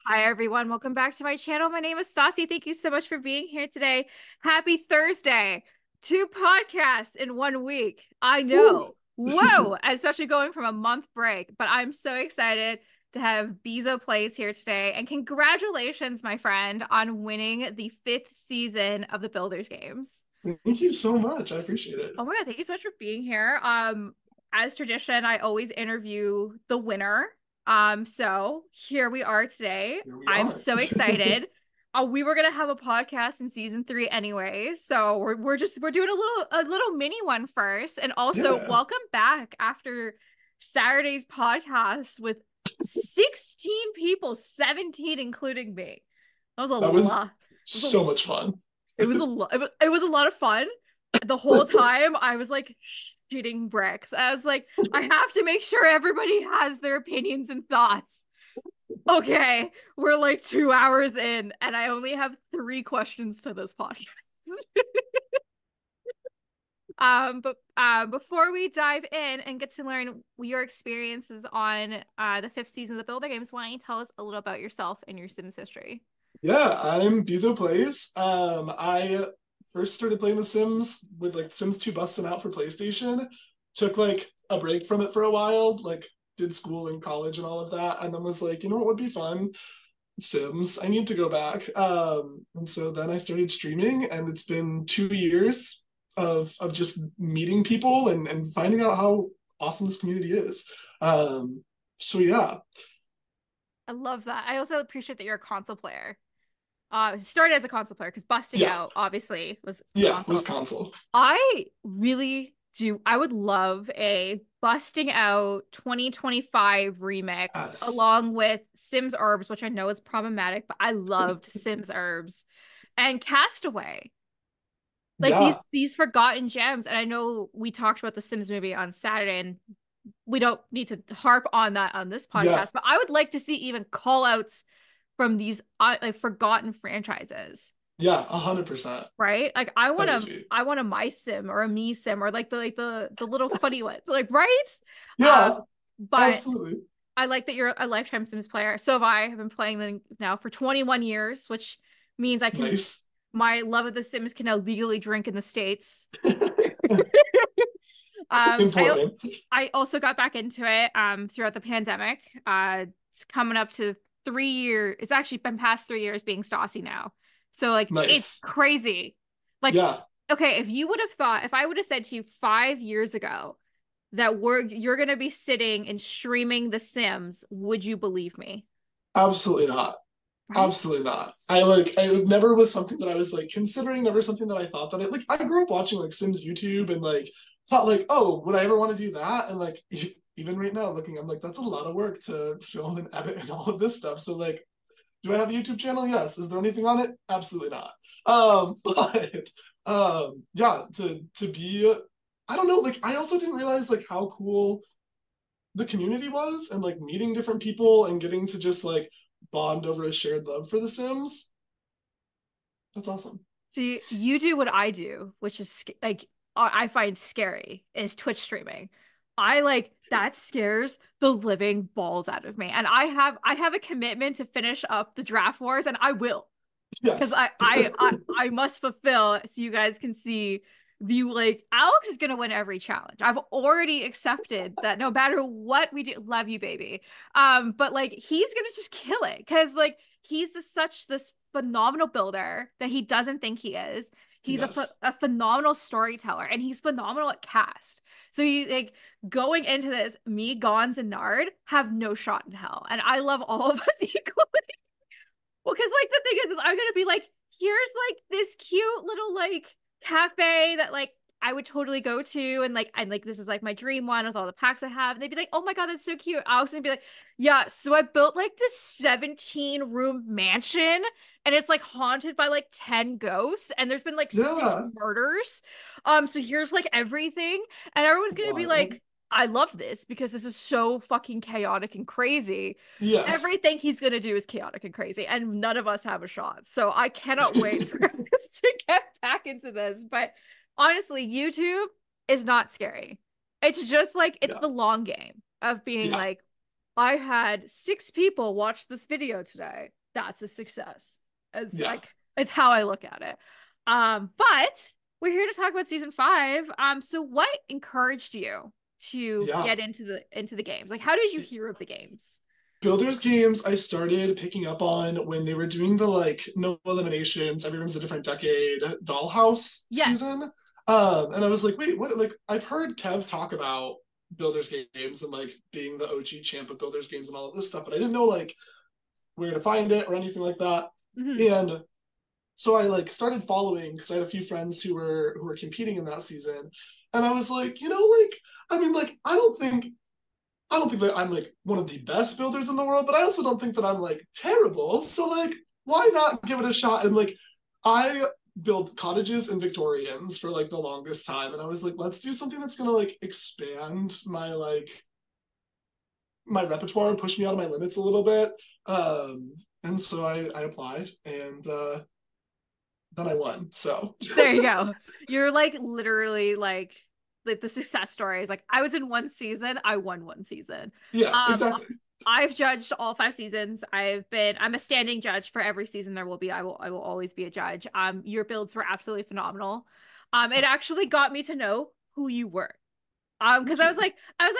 Hi everyone, welcome back to my channel. My name is Stassi. Thank you so much for being here today. Happy Thursday. Two podcasts in 1 week. I Woo. know. Whoa, especially going from a month break, but I'm so excited to have Beezoplays here today. And congratulations, my friend, on winning the fifth season of the Builders Games. Thank you so much. I appreciate it. Oh my God, thank you so much for being here. As tradition, I always interview the winner. So here we are today. Here we I'm are. so excited. We were gonna have a podcast in season 3 anyway, so we're doing a little mini one first, and also Yeah, welcome back after Saturday's podcast with 16 people, 17 including me. That was a that was lot. It was a so much fun. it was a lot. It was a lot of fun. The whole time I was like shitting bricks. I was like, I have to make sure everybody has their opinions and thoughts. Okay, we're like 2 hours in, and I only have 3 questions to this podcast. But before we dive in and get to learn your experiences on the fifth season of the Builder Games, why don't you tell us a little about yourself and your Sims history? Yeah, I'm Beezoplays. I first started playing The Sims with like Sims 2 busting out for PlayStation. Took like a break from it for a while, like did school and college and all of that, and then was like, you know what would be fun? Sims. I need to go back. And so then I started streaming, and it's been 2 years of just meeting people and finding out how awesome this community is. So yeah, I love that. I also appreciate that you're a console player. Started as a console player because busting yeah, out obviously was yeah, was console. console. I really do. I would love a busting out 2025 remix Yes. along with Sims Herbs, which I know is problematic, but I loved Sims Herbs and Castaway. Like Yeah, these forgotten gems. And I know we talked about the Sims movie on Saturday, and we don't need to harp on that on this yeah, podcast, but I would like to see even call outs from these like forgotten franchises. yeah, 100%. Right? Like That'd be sweet. I want a my sim or a me sim or like the little funny one. Like, right? Yeah, Um, but absolutely. I like that you're a lifetime Sims player. So have I. I've been playing them now for 21 years, which means I can Nice. my love of the Sims can now legally drink in the States. Um, I Important. I also got back into it throughout the pandemic. It's coming up to 3 years. It's actually been past 3 years being Stassi now. So like it's Nice. crazy. Like, Yeah, okay, if you would have thought, if I would have said to you 5 years ago that you're gonna be sitting and streaming The Sims, would you believe me? absolutely not. Right? Absolutely not. I like it never was something that I was like considering, never something that I thought that it like I grew up watching like Sims YouTube and like thought like, oh, would I ever want to do that? And like even right now looking, I'm like, that's a lot of work to film and edit and all of this stuff. So like, do I have a YouTube channel? Yes. Is there anything on it? Absolutely not. But yeah, to be I don't know, like I also didn't realize like how cool the community was and like meeting different people and getting to just like bond over a shared love for The Sims. That's awesome. See, you do what I do, which is like I find scary is Twitch streaming. I like that scares the living balls out of me. And I have a commitment to finish up the draft wars, and I will. Because Yes. I must fulfill so you guys can see the like Alex is gonna win every challenge. I've already accepted that no matter what we do, love you, baby. But like he's gonna just kill it because like he's just such this phenomenal builder that he doesn't think he is. He's Yes. a phenomenal storyteller and he's phenomenal at cast. So he like going into this, me, Gons, and Nard have no shot in hell. And I love all of us equally. Well, because like the thing is I'm gonna be like, here's like this cute little like cafe that like I would totally go to, and like I'm like this is like my dream one with all the packs I have. And they'd be like, oh my God, that's so cute. I was gonna be like, yeah, so I built like this 17 room mansion and it's like haunted by like 10 ghosts and there's been like 6 Yeah. murders. So here's like everything, and everyone's gonna be Wild. like, I love this because this is so fucking chaotic and crazy. Yes. Everything he's gonna do is chaotic and crazy, and none of us have a shot. So I cannot wait for us to get back into this. But honestly, YouTube is not scary. It's just like it's Yeah. the long game of being Yeah. like, I had 6 people watch this video today. That's a success. As Yeah. like as how I look at it. But we're here to talk about season 5. So what encouraged you to Yeah. get into the games? Like, how did you hear of the games? Builders games I started picking up on when they were doing the like no eliminations, everyone's a different decade dollhouse Yes. season. And I was like, wait, what? Like, I've heard Kev talk about Builders games and like being the OG champ of Builders games and all of this stuff, but I didn't know like where to find it or anything like that. Mm-hmm. And so I like started following because I had a few friends who were competing in that season, and I was like, like I mean, like I don't think that I'm like one of the best builders in the world, but I also don't think that I'm like terrible. So like, why not give it a shot? And like, I built cottages and Victorians for like the longest time, and I was like, let's do something that's gonna like expand my repertoire, push me out of my limits a little bit. And so I applied, and then I won. So There you go. You're like literally like the success story is like I was in one season, I won one season. yeah, Um exactly. I've judged all 5 seasons. I'm a standing judge for every season there will be. I will always be a judge. Your builds were absolutely phenomenal. It actually got me to know who you were. Because Thank you. I've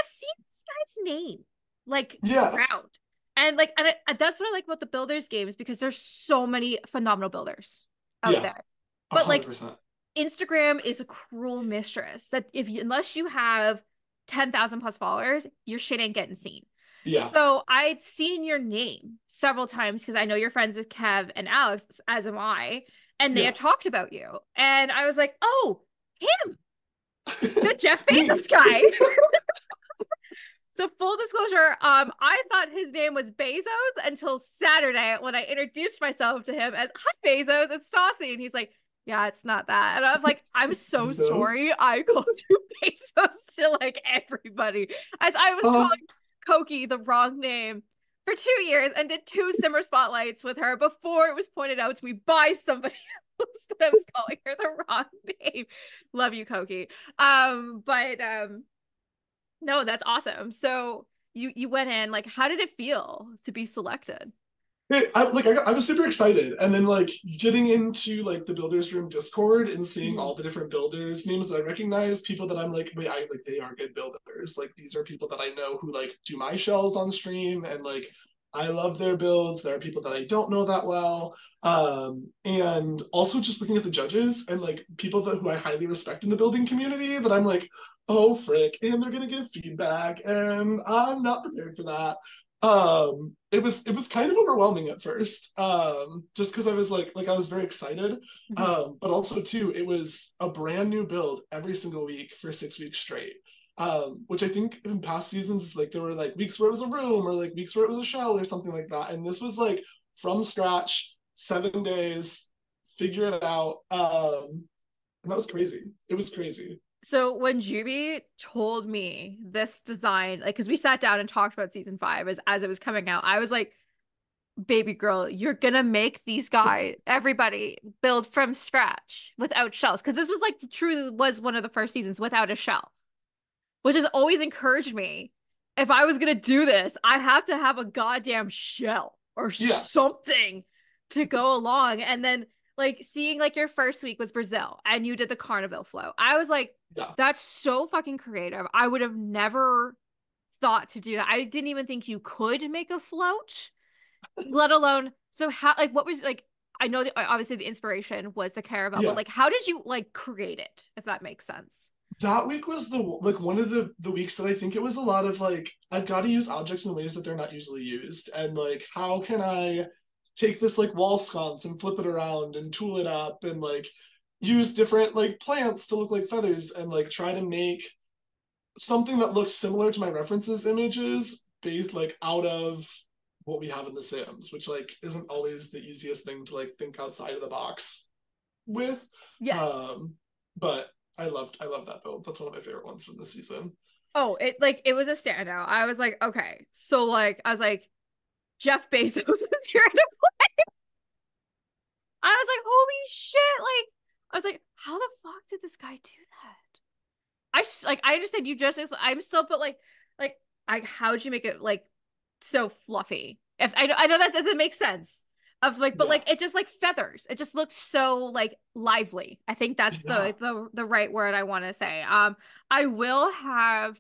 seen this guy's name like Yeah, around. And like that's what I like about the builders games because there's so many phenomenal builders out yeah, there. a But hundred like percent. Instagram is a cruel mistress that unless you have 10,000 plus followers, your shit ain't getting seen. Yeah, So I'd seen your name several times because I know you're friends with Kev and Alex, as am I, and they yeah. had talked about you. And I was like, oh, him, the Jeff Me. Bezos guy. So full disclosure, I thought his name was Bezos until Saturday when I introduced myself to him as "Hi Bezos, it's Stassi," and he's like, "Yeah, it's not that." And I'm like, "I'm so Bezos. sorry, I called you Bezos to like everybody," as I was Uh, calling Koki the wrong name for 2 years and did 2 Simmer spotlights with her before it was pointed out to me by somebody else that I was calling her the wrong name. Love you, Koki. But no, that's awesome. So you went in, like, how did it feel to be selected? I was super excited, and then like getting into like the builders room Discord and seeing Mhm. all the different builders names that I recognize, people that I'm like, wait, I like they are good builders. Like these are people that I know who like do my shells on stream, and like I love their builds. There are people that I don't know that well, and also just looking at the judges and like people who I highly respect in the building community that I'm like, oh frick, and they're gonna give feedback, and I'm not prepared for that. It was kind of overwhelming at first, just because I was like I was very excited, Mhm. but also too it was a brand new build every single week for 6 weeks straight, which I think in past seasons like there were like weeks where it was a room or like weeks where it was a shell or something like that, and this was like from scratch, 7 days, figure it out, and that was crazy. It was crazy. So when Juby told me this design, like, because we sat down and talked about season 5 as it was coming out, I was like, baby girl, you're gonna make these guys, everybody, build from scratch without shells. Because this was like truly was one of the first seasons without a shell, which has always encouraged me. If I was gonna do this, I have to have a goddamn shell or Yeah, something to go along. And then like seeing like your first week was Brazil and you did the Carnival flow. I was like, yeah. that's so fucking creative. I would have never thought to do that. I didn't even think you could make a float, let alone so how like what was like I know that obviously the inspiration was the caravel, but Yeah, like how did you like create it, if that makes sense? that week was the like one of the weeks that I think it was a lot of like I've got to use objects in ways that they're not usually used, and like how can I take this like wall sconce and flip it around and tool it up and like use different like plants to look like feathers and like try to make something that looks similar to my references images based like out of what we have in the Sims, which like isn't always the easiest thing to like think outside of the box with. Yes. But I love that build. That's one of my favorite ones from this season. Oh, it like it was a standout. I was like, okay. So like I was like, Jeff Bezos is here to play. I was like, holy shit. Like, I was like, how the fuck did this guy do that? Like I understand you just I'm still but like how'd you make it like so fluffy? If I know that doesn't make sense. Of like, but Yeah. like it just like feathers. It just looks so like lively. I think that's Yeah. the right word I want to say. I will have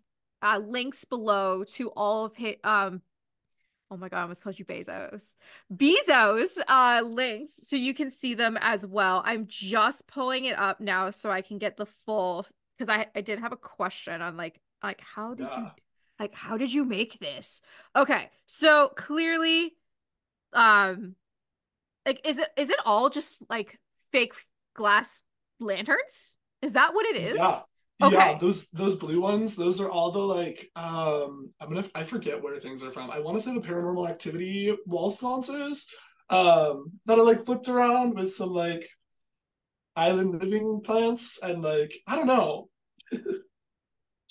links below to all of his oh my God, I almost called you Bezos. Bezos links so you can see them as well. I'm just pulling it up now so I can get the full because I did have a question on like Yeah. how did you make this? Okay, so clearly um like is it all just like fake glass lanterns? Is that what it Yeah. is? Yeah, Okay. those blue ones, those are all the like I forget where things are from. I want to say the paranormal activity wall sconces that are like flipped around with some like island living plants and like I don't know, I just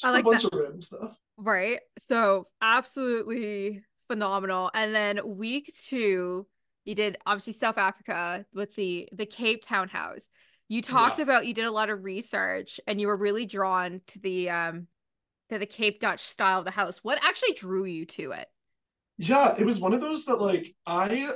a like that. bunch of random stuff. Right. So absolutely phenomenal. And then week two, you did obviously South Africa with the Cape Town house. You talked Yeah. about you did a lot of research and you were really drawn to the Cape Dutch style of the house. What actually drew you to it? Yeah, it was one of those that like I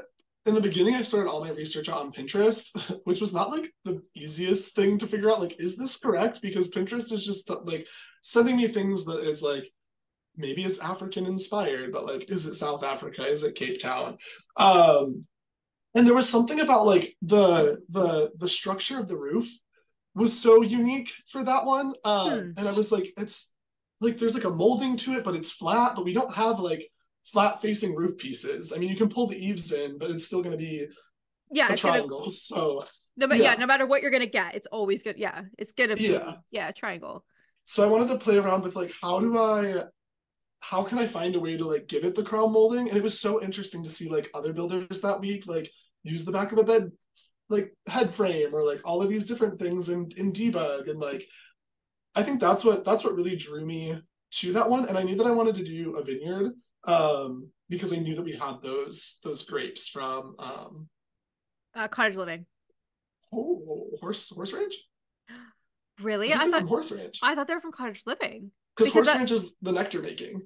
in the beginning I started all my research on Pinterest, which was not like the easiest thing to figure out like is this correct because Pinterest is just like sending me things that is like maybe it's African inspired, but like is it South Africa? Is it Cape Town? Um and there was something about like the structure of the roof was so unique for that one. Hmm. And I was like, it's like there's like a molding to it, but it's flat, but we don't have like flat facing roof pieces. I mean, you can pull the eaves in, but it's still going to be Yeah, a it's gonna triangle. So, yeah, yeah, no matter what you're gonna get, it's always good. Yeah, it's gonna yeah. be yeah, a triangle. So I wanted to play around with like, how can I find a way to like give it the crown molding? And it was so interesting to see like other builders that week, like use the back of a bed, like head frame or like all of these different things in debug and like I think that's what really drew me to that one. And I knew that I wanted to do a vineyard because I knew that we had those grapes from Cottage living. horse ranch. I Really? think they're from horse ranch I thought they were from cottage living because because horse that ranch is the nectar making.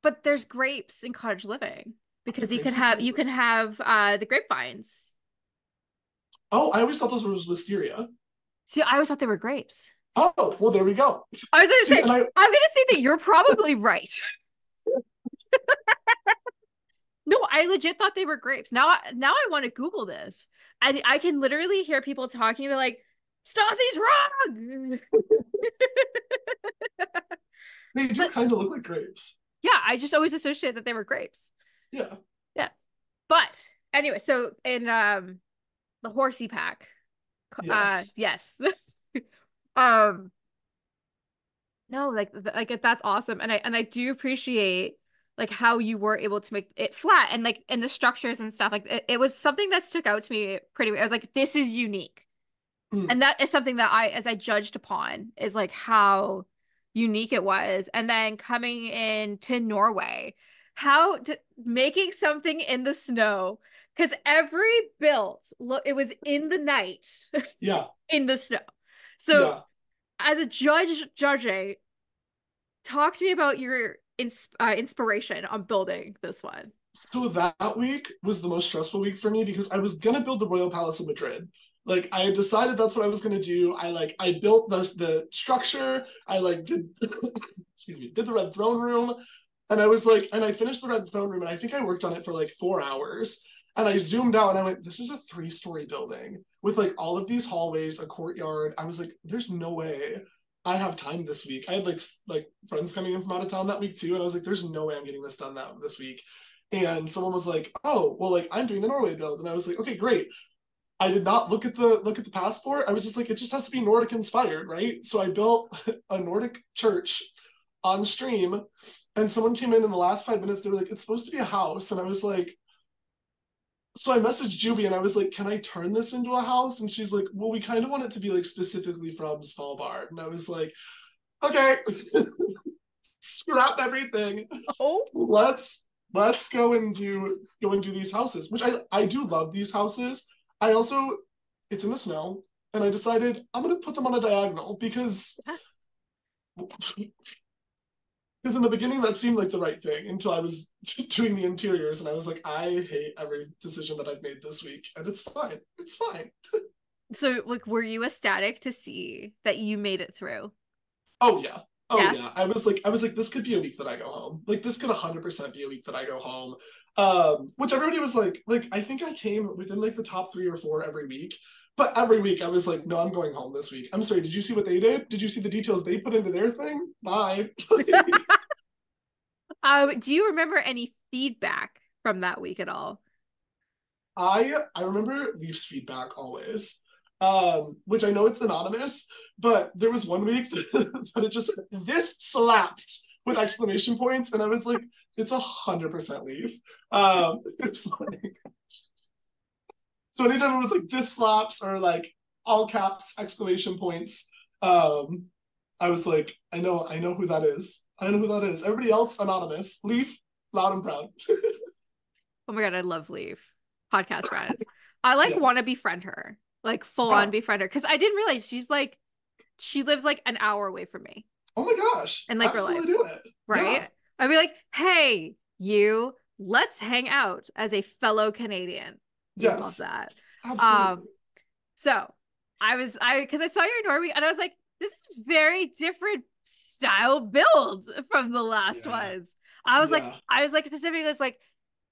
but there's grapes in cottage living Are there because grapes in cottage you living? can have the grapevines. Oh, I always thought those were wisteria. See, I always thought they were grapes. Oh, well, there we go. I was gonna See, say and I I'm gonna say that you're probably right. No, I legit thought they were grapes. Now I want to Google this. I can literally hear people talking. They're like, Stassi's wrong. they do But kind of look like grapes. yeah, I just always associate that they were grapes. Yeah. Yeah. But anyway, so in the horsey pack, Yes. yes. um no, like that's awesome. And I do appreciate like how you were able to make it flat and like and the structures and stuff. Like it was something that stuck out to me pretty. I was like, this is unique. Mm, And that is something that as I judged upon is like how unique it was. And then coming into Norway, making something in the snow, because every build, look, it was in the night yeah. in the snow. So Yeah. as a judging, talk to me about your inspiration on building this one. So that week was the most stressful week for me because I was gonna build the Royal Palace of Madrid. Like I had decided that's what I was gonna do. I built the structure. I like did excuse me, did the Red Throne Room, and I was like, and I finished the Red Throne Room, and I think I worked on it for like 4 hours. And I zoomed out and I went, this is a 3-story building with like all of these hallways, a courtyard. I was like, there's no way I have time this week. I had like friends coming in from out of town that week too, and I was like, there's no way I'm getting this done this week. And someone was like, oh well, like I'm doing the Norway build, and I was like, okay, great. I did not look at the passport. I was just like, it just has to be Nordic inspired, right? So I built a Nordic church on stream, and someone came in the last 5 minutes. They were like, it's supposed to be a house, and I was like, so I messaged Juby and I was like, can I turn this into a house? And she's like, well, we kind of want it to be like specifically from Svalbard. And I was like, okay, scrap everything. Oh, Let's go and do these houses, which I do love these houses. I also it's in the snow, and I decided I'm gonna put them on a diagonal because Because in the beginning that seemed like the right thing until I was doing the interiors and I was like, I hate every decision that I've made this week, and it's fine. It's fine. So, like, were you ecstatic to see that you made it through? Oh yeah. Oh Yeah. yeah. I was like, this could be a week that I go home. Like this could 100% be a week that I go home. Which everybody was like, I think I came within like the top 3 or 4 every week. But every week I was like, no, I'm going home this week. I'm sorry, did you see what they did? Did you see the details they put into their thing? Bye. Do you remember any feedback from that week at all? I remember Leafs feedback always. Which I know it's anonymous, but there was one week that it just this slaps with exclamation points, and I was like, it's 100% Leaf. It's like, so anytime it was like this slaps or like all caps exclamation points, I was like, I know who that is. I know who that is. Everybody else anonymous. Leaf, loud and proud. Oh my God, I love Leaf. Podcast friend. I like Yes. want to befriend her, like full on Yeah. befriend her. Cause I didn't realize she lives like an hour away from me Oh my gosh. in like real life, Absolutely do it. Yeah. right? I'd be like, hey, you, let's hang out as a fellow Canadian. Would love Yes. that. Absolutely. Um, so because I saw your Norway and I was like, this is very different style build from the last Yeah. ones. Yeah. I was like specifically, it's like,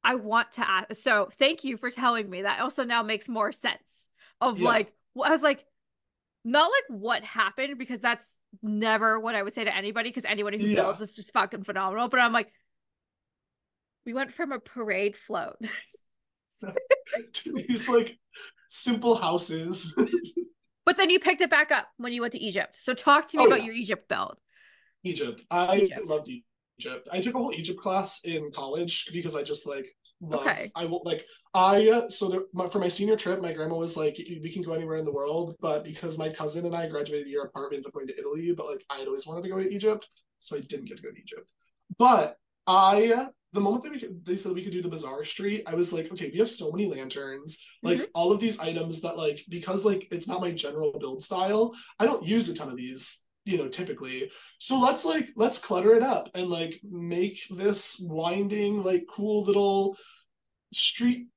I want to ask. So thank you for telling me. That also now makes more sense of Yeah. like, I was like, not like what happened, because that's never what I would say to anybody, because anybody who Yeah. builds is just fucking phenomenal. But I'm like, we went from a parade float. To these like simple houses. But then you picked it back up when you went to Egypt. So talk to me Oh about yeah. your Egypt build. Egypt. I Egypt. loved Egypt. I took a whole Egypt class in college because I just like love. Okay. I will like I so there, for my senior trip, my grandma was like, "We can go anywhere in the world," but because my cousin and I graduated a year apart, we ended up going to Italy. But like I had always wanted to go to Egypt, so I didn't get to go to Egypt. But the moment that they said we could do the bazaar street, I was like, okay, we have so many lanterns, Mm-hmm. like all of these items that like because like it's not my general build style, I don't use a ton of these, typically. So let's clutter it up and like make this winding like cool little street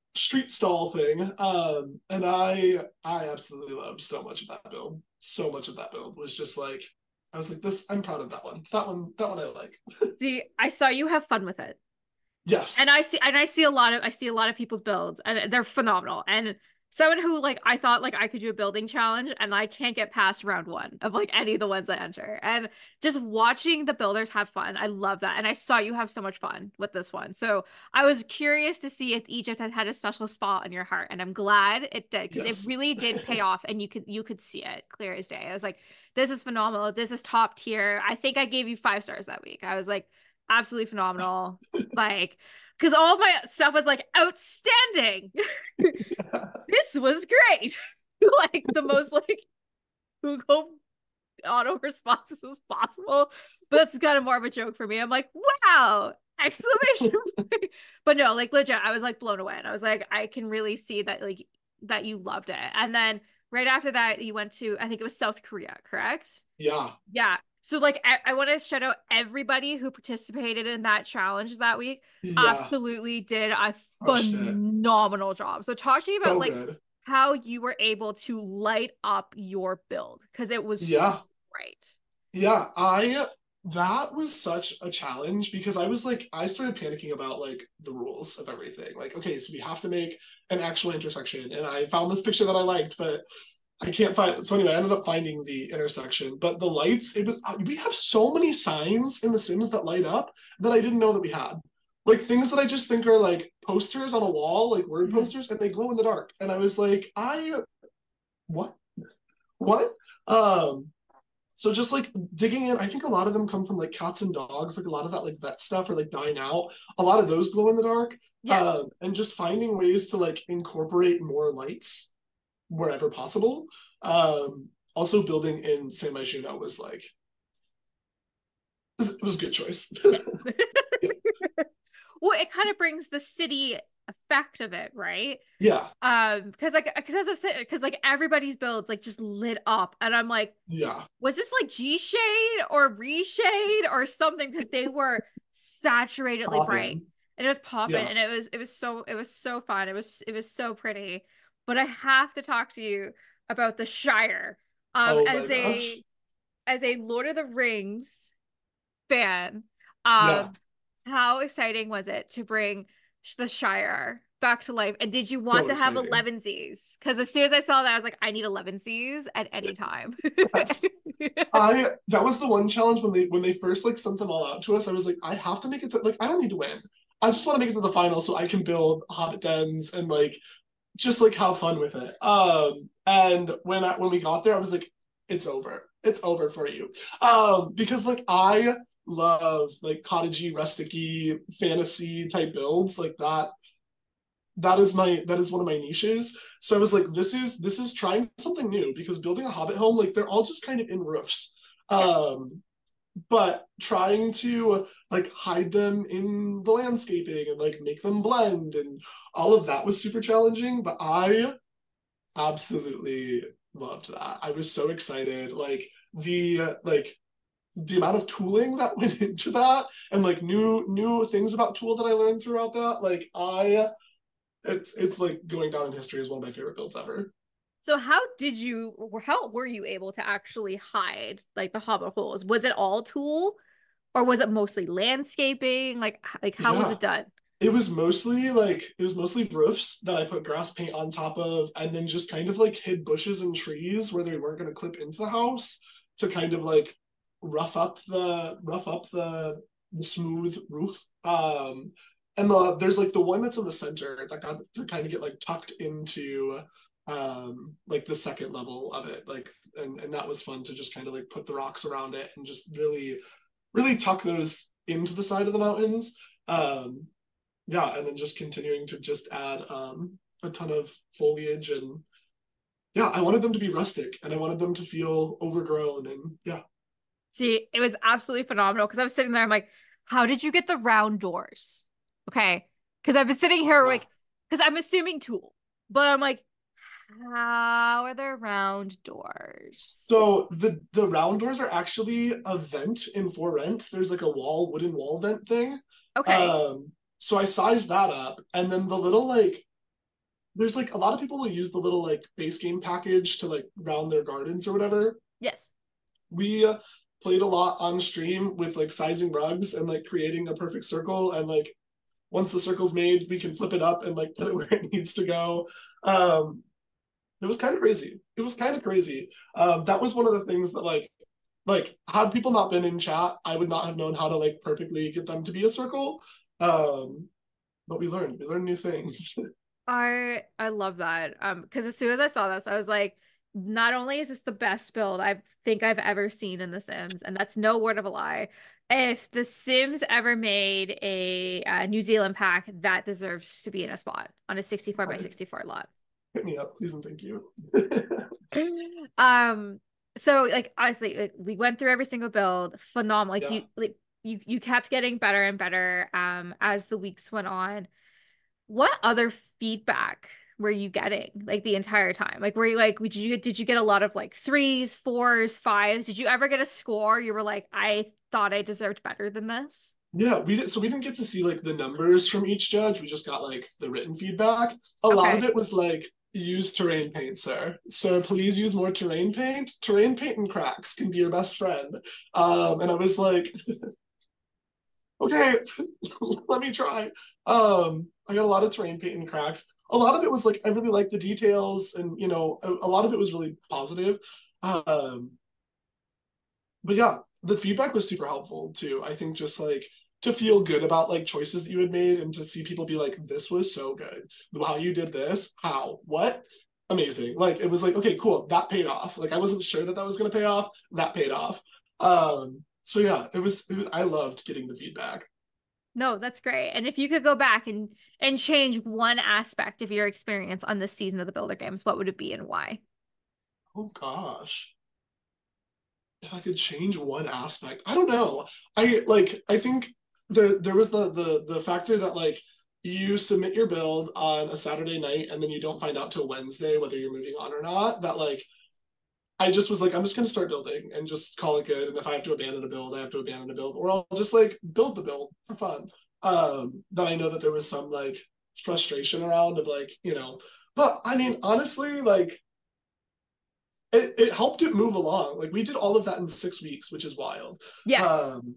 stall thing. And I absolutely loved so much of that build. So much of that build was just like I was like this. I'm proud of that one. That one I like. See, I saw you have fun with it. And Yes. I see a lot of people's builds and they're phenomenal. And someone who like I thought like I could do a building challenge and I can't get past round one of like any of the ones I enter. And just watching the builders have fun, I love that. And I saw you have so much fun with this one. So I was curious to see if Egypt had a special spot in your heart. And I'm glad it did, because it Yes. really did pay off and you could see it clear as day. I was like, this is phenomenal. This is top tier. I think I gave you 5 stars that week. I was like, absolutely phenomenal. Like, because all of my stuff was like outstanding. This was great. Like the most like Google auto responses as possible. But that's kind of more of a joke for me. I'm like, wow, exclamation point. But no, like legit, I was like blown away. And I was like, I can really see that like that you loved it. And then right after that, you went to, I think it was South Korea, correct? Yeah. Yeah. So like I want to shout out everybody who participated in that challenge that week. Yeah. Absolutely did a Crushed it. phenomenal job. So talk to me about So like good. how you were able to light up your build, because it was so Yeah. great. Yeah. I that was such a challenge because I was like I started panicking about like the rules of everything. Like, okay, so we have to make an actual intersection. And I found this picture that I liked, but I can't find. So anyway, I ended up finding the intersection, but the lights. It was we have so many signs in The Sims that light up that I didn't know that we had. Like things that I just think are like posters on a wall, like word Mhm. posters, and they glow in the dark. And I was like, what what? Um. So just like digging in, I think a lot of them come from like cats and dogs, like a lot of that like vet stuff or like dine out. A lot of those glow in the dark. Yes. And just finding ways to like incorporate more lights wherever possible. Also building in San Myshuno was like it was a good choice. Yes. Yeah. Well, it kind of brings the city effect of it, right? Yeah. Because like everybody's builds like just lit up, and I'm like, Yeah. was this like G shade or reshade or something? Because they were saturatedly bright, Popping. and it was popping, Yeah. and it was so fun. It was so pretty. But I have to talk to you about the Shire. Oh my gosh. As a Lord of the Rings fan, Yeah. how exciting was it to bring the Shire back to life? And did you want So to have exciting. 11Cs? Because as soon as I saw that, I was like, I need 11Cs at any time. Yes. I that was the one challenge when they first like sent them all out to us. I was like, I have to make it to like I don't need to win. I just want to make it to the final so I can build Hobbit dens and like just like have fun with it. And when we got there, I was like, it's over. It's over for you. Because like I love like cottagey, rusticy, fantasy type builds like that. That is one of my niches. So I was like, this is trying something new because building a Hobbit home, like they're all just kind of in roofs. Yes. But trying to like hide them in the landscaping and like make them blend and all of that was super challenging. But I absolutely loved that. I was so excited. Like the amount of tooling that went into that and like new things about tool that I learned throughout that. Like I it's like going down in history as one of my favorite builds ever. So how were you able to actually hide like the Hobbit holes? Was it all tool or was it mostly landscaping? Like how was Yeah. it done? It was mostly roofs that I put grass paint on top of and then just kind of like hid bushes and trees where they weren't going to clip into the house to kind of like rough up the smooth roof. And there's like the one that's in the center that got to kind of get like tucked into like the second level of it like and that was fun to just kind of like put the rocks around it and just really tuck those into the side of the mountains. um yeah, and then just continuing to just add a ton of foliage and yeah, I wanted them to be rustic and I wanted them to feel overgrown and yeah. See, it was absolutely phenomenal because I was sitting there, I'm like, how did you get the round doors? Okay. Because I've been sitting here Yeah. like, because I'm assuming tool, but I'm like, how are there round doors? So the round doors are actually a vent in For Rent. There's like a wooden wall vent thing. Okay. So I sized that up, and then the little like there's like a lot of people will use the little like base game package to like round their gardens or whatever. Yes. We played a lot on stream with like sizing rugs and like creating a perfect circle, and like once the circle's made, we can flip it up and like put it where it needs to go. Um, it was kind of crazy. It was kind of crazy. That was one of the things that like had people not been in chat, I would not have known how to like perfectly get them to be a circle. Um, but we learned new things. I love that. Because as soon as I saw this, I was like, not only is this the best build I think I've ever seen in The Sims, and that's no word of a lie. If The Sims ever made a New Zealand pack, that deserves to be in a spot on a 64 by 64 lot. Hit me up, please and thank you. Um, so like honestly, like, we went through every single build, phenomenal. Yeah. You kept getting better and better as the weeks went on. What other feedback were you getting like the entire time? Like were you like did you get a lot of like threes, fours, fives? Did you ever get a score you were like, I thought I deserved better than this? Yeah, we didn't get to see like the numbers from each judge. We just got like the written feedback. A lot of Okay. it was like use terrain paint, sir. Sir, please use more terrain paint. Terrain paint and cracks can be your best friend. And I was like, okay, let me try. I got a lot of terrain paint and cracks. A lot of it was like I really liked the details, and you know, a lot of it was really positive. Um, but yeah, the feedback was super helpful too. I think just like to feel good about like choices that you had made and to see people be like, this was so good. How you did this, how, what, amazing. Like it was like, okay, cool, that paid off. Like I wasn't sure that was going to pay off. That paid off. So yeah, it was, I loved getting the feedback. No, that's great. And if you could go back and change one aspect of your experience on this season of the Builder Games, what would it be and why? Oh gosh. If I could change one aspect, I don't know. I think there was the factor that like you submit your build on a Saturday night and then you don't find out till Wednesday whether you're moving on or not, that like I just was like, I'm just gonna start building and just call it good. And if I have to abandon a build, I have to abandon a build, or I'll just like build the build for fun. That I know that there was some like frustration around of like, but I mean, honestly, like it helped it move along. Like we did all of that in 6 weeks, which is wild. Yes. Um,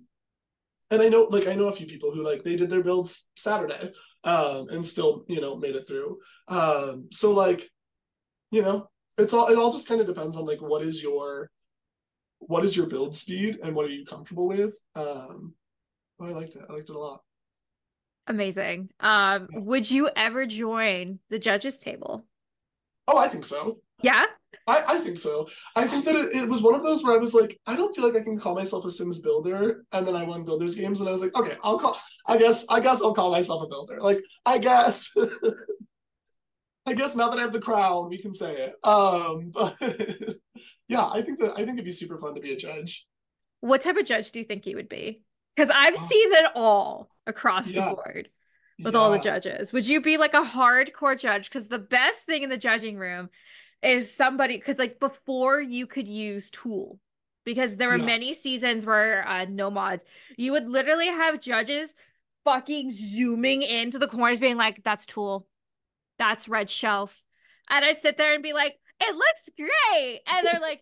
and I know a few people who like they did their builds Saturday, and still, made it through. So like, you know, it all just kind of depends on like what is your build speed and what are you comfortable with. But I liked it. I liked it a lot. Amazing. Yeah. Would you ever join the judges table? Oh, I think so. Yeah? I think so. I think that it was one of those where I was like, I don't feel like I can call myself a Sims builder. And then I won builders games and I was like, okay, I guess I'll call myself a builder. Like, I guess I guess now that I have the crown, we can say it. But yeah, I think it'd be super fun to be a judge. What type of judge do you think you would be? Because I've Oh, seen it all across the yeah, board with all the yeah, judges. Would you be like a hardcore judge? Because the best thing in the judging room is somebody, because like before you could use Tool, because there were yeah, many seasons where no mods, you would literally have judges fucking zooming into the corners being like, that's Tool, that's Red Shelf. And I'd sit there and be like, it looks great. And they're like,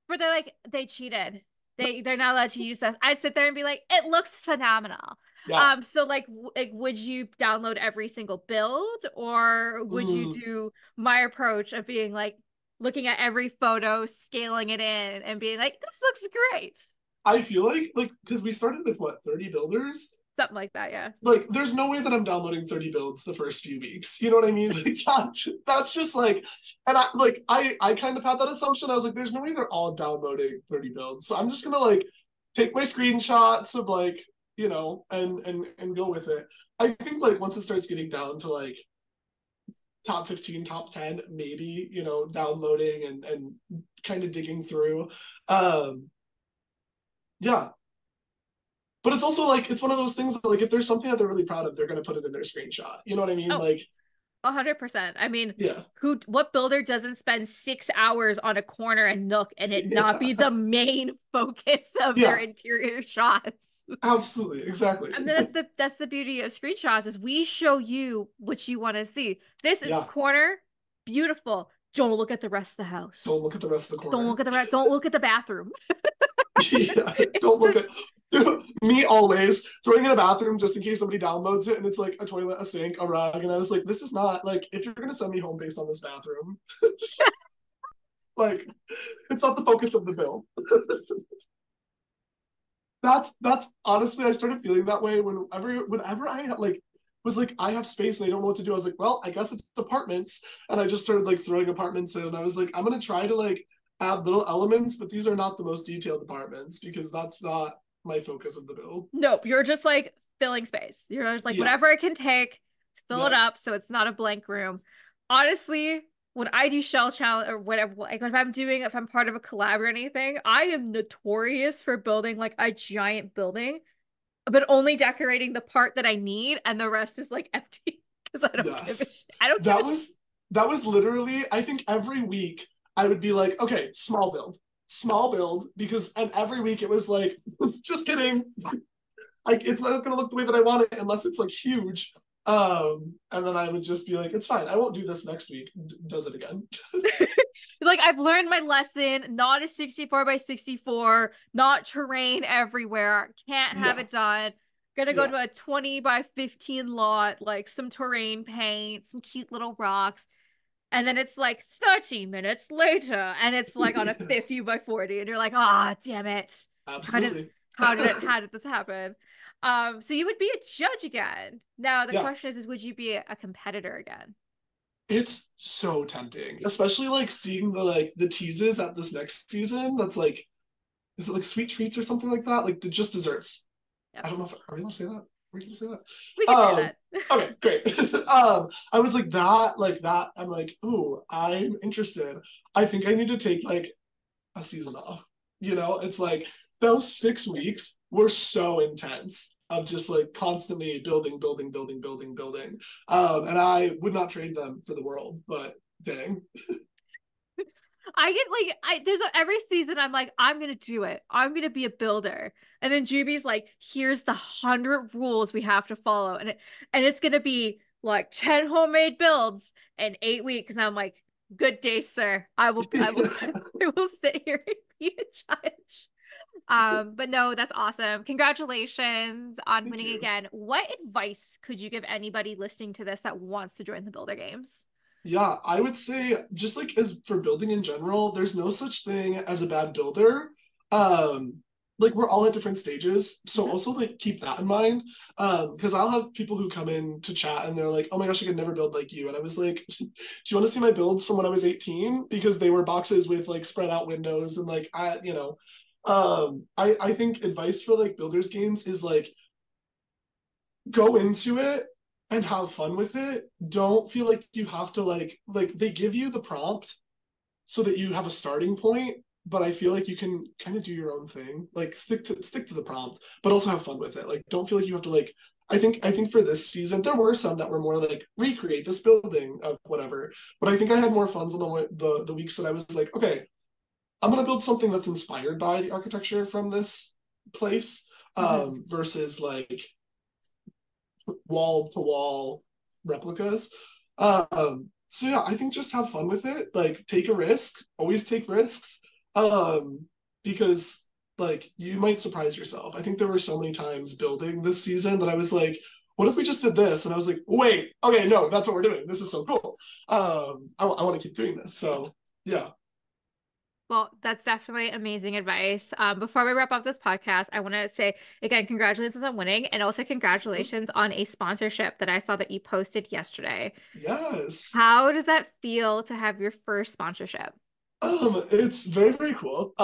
but they're like, they cheated. They're not allowed to use this. I'd sit there and be like, it looks phenomenal. yeah. So like would you download every single build, or would you Mm, do my approach of being like looking at every photo, scaling it in, and being like, this looks great? I feel like because we started with what 30 builders. Something like that, yeah. Like, there's no way that I'm downloading 30 builds the first few weeks. You know what I mean? Like that's just like, and I kind of had that assumption. I was like, there's no way they're all downloading 30 builds. So I'm just gonna like take my screenshots of like, and go with it. I think like once it starts getting down to like top 15, top 10, maybe, downloading and kind of digging through. Um, yeah, but it's also like it's one of those things that like if there's something that they're really proud of, they're gonna put it in their screenshot. You know what I mean? Oh, Like, 100%. I mean, yeah, what builder doesn't spend 6 hours on a corner and nook and it not be yeah, the main focus of their yeah, interior shots? absolutely, exactly. And that's the beauty of screenshots is we show you what you want to see. This is Yeah, corner, beautiful. Don't look at the rest of the house. don't look at the rest of the Don't corner. look at the rest. Don't look at the bathroom. Yeah, It's don't look the at me always throwing in a bathroom just in case somebody downloads it and it's like a toilet, a sink, a rug, and I was like, this is not like if you're gonna send me home based on this bathroom, like it's not the focus of the bill. That's honestly, I started feeling that way whenever I like was like I have space and I don't know what to do. I was like, well, I guess it's apartments, and I just started like throwing apartments in. And I was like, I'm gonna try to like add little elements, but these are not the most detailed apartments because that's not my focus of the build. nope. You're just like filling space. You're just like Yeah, whatever it can take to fill it yeah, up, so it's not a blank room. Honestly, when I do shell challenge or whatever, like if I'm part of a collab or anything, I am notorious for building like a giant building, but only decorating the part that I need, and the rest is like empty because I don't give a yes. shit. I don't give a That shit. was that was literally, I think every week I would be like, okay, small build, because and every week it was like, just kidding. Like it's not gonna look the way that I want it unless it's like huge. And then I would just be like, it's fine. I won't do this next week. Does it again? Like I've learned my lesson, not a 64 by 64, not terrain everywhere. Can't have Yeah, it done. Gonna go yeah, to a 20 by 15 lot, like some terrain paint, some cute little rocks. And then it's like 30 minutes later, and it's like on a yeah, 50 by 40, and you're like, ah, damn it. How did absolutely. how did this happen? So you would be a judge again. Now the Yeah, question is would you be a competitor again? it's so tempting, especially like seeing the teases at this next season. That's like, is it like sweet treats or something like that? Like just desserts. Yep. I don't know if are we allowed to say that? Are we gonna say We that? could say that. Okay, great. I was like that. I'm like, ooh, I'm interested. I think I need to take like a season off. It's like those 6 weeks were so intense. of just like constantly building, building, building, building, building. And I would not trade them for the world, but dang. I get like every season I'm like, I'm gonna do it. I'm gonna be a builder. And then Juby's like, here's the 100 rules we have to follow. And it's gonna be like 10 homemade builds in 8 weeks. And I'm like, good day, sir. I will I will sit here and be a judge. But no, that's awesome. Congratulations on Thank winning you. again. What advice could you give anybody listening to this that wants to join the builder games? Yeah, I would say just like as for building in general, there's no such thing as a bad builder. Um, like we're all at different stages. So Mhm. also like keep that in mind. Because I'll have people who come in to chat and they're like, oh my gosh, I could never build like you. And I was like, do you want to see my builds from when I was 18? Because they were boxes with like spread out windows and like I think advice for like builders games is like go into it and have fun with it. Don't feel like you have to like they give you the prompt so that you have a starting point, but I feel like you can kind of do your own thing. Like stick to the prompt, but also have fun with it. Like don't feel like you have to like I think for this season there were some that were more like recreate this building of whatever, but I think I had more fun on the weeks that I was like, okay, I'm gonna build something that's inspired by the architecture from this place Mhm. versus like wall to wall replicas. So yeah, I think just have fun with it. Like take a risk. Always take risks. Because like you might surprise yourself. I think there were so many times building this season that I was like, what if we just did this? And I was like, wait, okay, no, that's what we're doing. This is so cool. I want to keep doing this. So yeah. Well, that's definitely amazing advice. Before we wrap up this podcast, I want to say again, congratulations on winning, and also congratulations on a sponsorship that I saw that you posted yesterday. Yes. How does that feel to have your first sponsorship? It's very, very cool.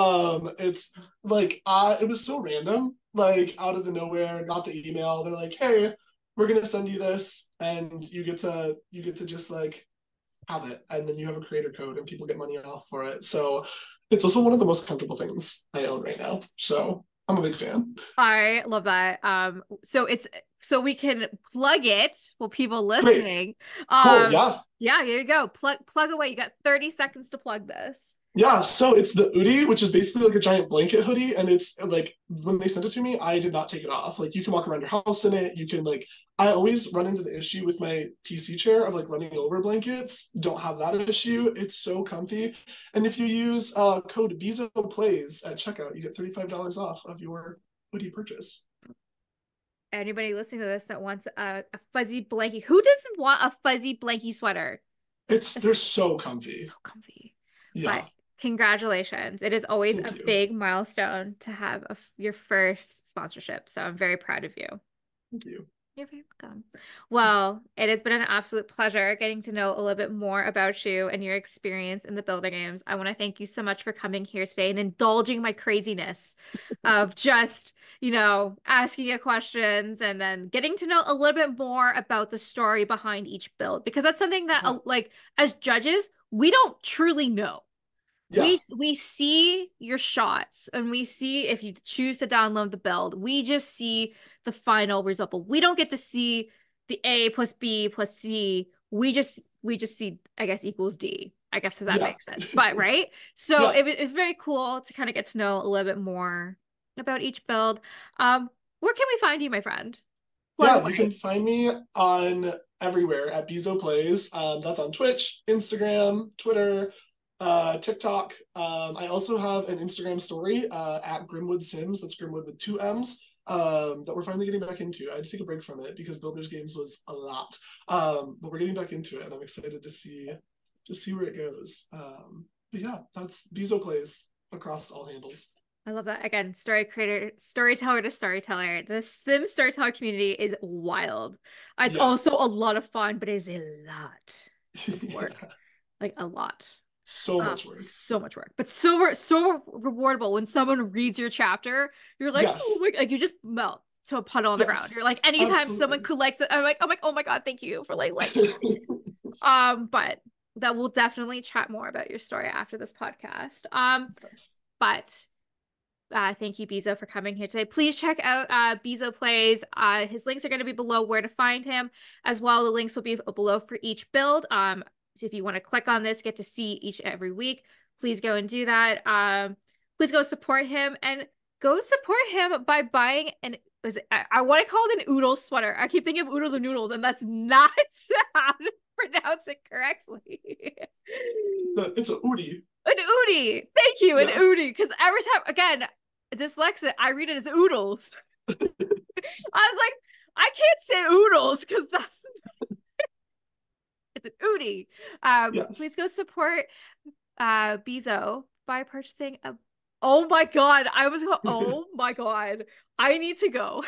It's like it was so random, like out of the nowhere, got the email. They're like, hey, we're gonna send you this, and you get to just like have it, and then you have a creator code and people get money off for it. So it's also one of the most comfortable things I own right now. So I'm a big fan. I love that. So we can plug it for people Great. listening. Cool. Um, Yeah. yeah, here you go. Plug away. You got 30 seconds to plug this. Yeah, so it's the hoodie, which is basically like a giant blanket hoodie, and it's like when they sent it to me, I did not take it off. Like you can walk around your house in it. You can like I always run into the issue with my PC chair of like running over blankets. Don't have that issue. It's so comfy. And if you use code Beezoplays at checkout, you get $35 off of your hoodie purchase. Anybody listening to this that wants a fuzzy blankie, who doesn't want a fuzzy blankie sweater? They're It's so comfy. so comfy. But Yeah. congratulations. It is always Thank a you. big milestone to have your first sponsorship. So I'm very proud of you. Thank you. You're very welcome. Well, it has been an absolute pleasure getting to know a little bit more about you and your experience in the building games. I want to thank you so much for coming here today and indulging my craziness of just, asking you questions and then getting to know a little bit more about the story behind each build because that's something that Yeah. like as judges, we don't truly know. Yeah. We see your shots and we see if you choose to download the build. We just see the final result, but we don't get to see the A plus B plus C. We just see, I guess, equals D. I guess that Yeah. makes sense. But right. So Yeah. it was very cool to kind of get to know a little bit more about each build. Where can we find you, my friend? Plug Yeah, you can away. find me on everywhere at Beezoplays. That's on Twitch, Instagram, Twitter, TikTok. I also have an Instagram story at Grimwood Sims. That's Grimwood with two M's. That we're finally getting back into. I had to take a break from it because Builders Games was a lot. But we're getting back into it, and I'm excited to see where it goes. But yeah, that's Beezoplays across all handles. I love that. Again, storyteller to storyteller. The Sim storyteller community is wild. It's Yeah. also a lot of fun, but it is a lot of work. Yeah. Like a lot. So much work. So much work. But so rewardable when someone reads your chapter. You're like, oh Yes. my, like you just melt to a puddle on the ground. Yes. You're like, anytime someone Absolutely. who likes it, I'm like, oh my God, thank you for like liking it. But that we'll definitely chat more about your story after this podcast. Yes. But Thank you, Bezo, for coming here today. Please check out Bezoplays. His links are going to be below where to find him as well. The links will be below for each build. So if you want to click on this, get to see each every week, please go and do that. Please go support him and go support him by buying an I want to call it an oodles sweater. I keep thinking of oodles and noodles, and that's not how to pronounce it correctly. It's a oodie. An oodie. Thank you, an Yeah. oodie. Because every time, again, dyslexic, I read it as oodles. I was like, I can't say oodles because that's it's an oodie. Yes. Please go support Bezo by purchasing a. Oh my god! Oh my god! I need to go.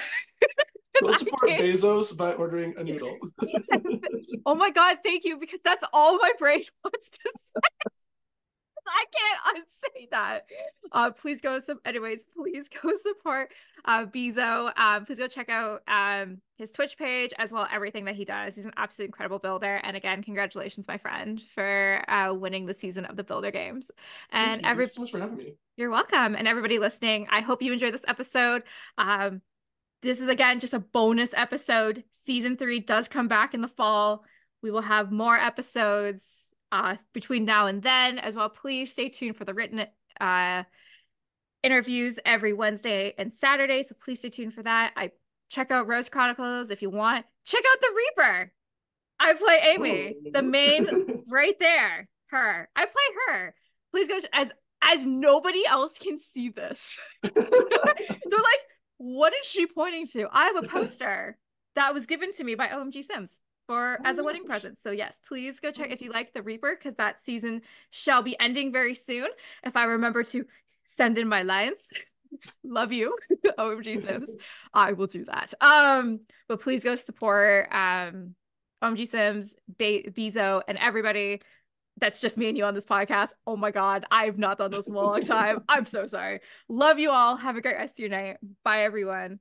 Go support Bezos by ordering a noodle. Oh my god! Thank you, because that's all my brain wants to say. I can't unsay that. Please go anyways, please go support Bezo. Please go check out his Twitch page as well, everything that he does. He's an absolute incredible builder. And again, congratulations, my friend, for winning the season of the Builder Games. And Thank you so much for having me. You're welcome. And everybody listening, I hope you enjoyed this episode. This is again just a bonus episode. Season 3 does come back in the fall. We will have more episodes between now and then as well. Please stay tuned for the written interviews every Wednesday and Saturday. So please stay tuned for that. I check out Rose Chronicles if you want. Check out the Reaper. I play Amy, the main right there. Her. I play her. Please go as nobody else can see this. They're like, what is she pointing to? I have a poster that was given to me by OMG Sims as a wedding present. So yes, please go check if you like the Reaper, because that season shall be ending very soon. If I remember to send in my lines. Love you, OMG Sims. I will do that. But please go support OMG Sims, Bezo, and everybody. That's just me and you on this podcast. Oh my god, I've not done this in a long time. I'm so sorry. Love you all. Have a great rest of your night. Bye, everyone.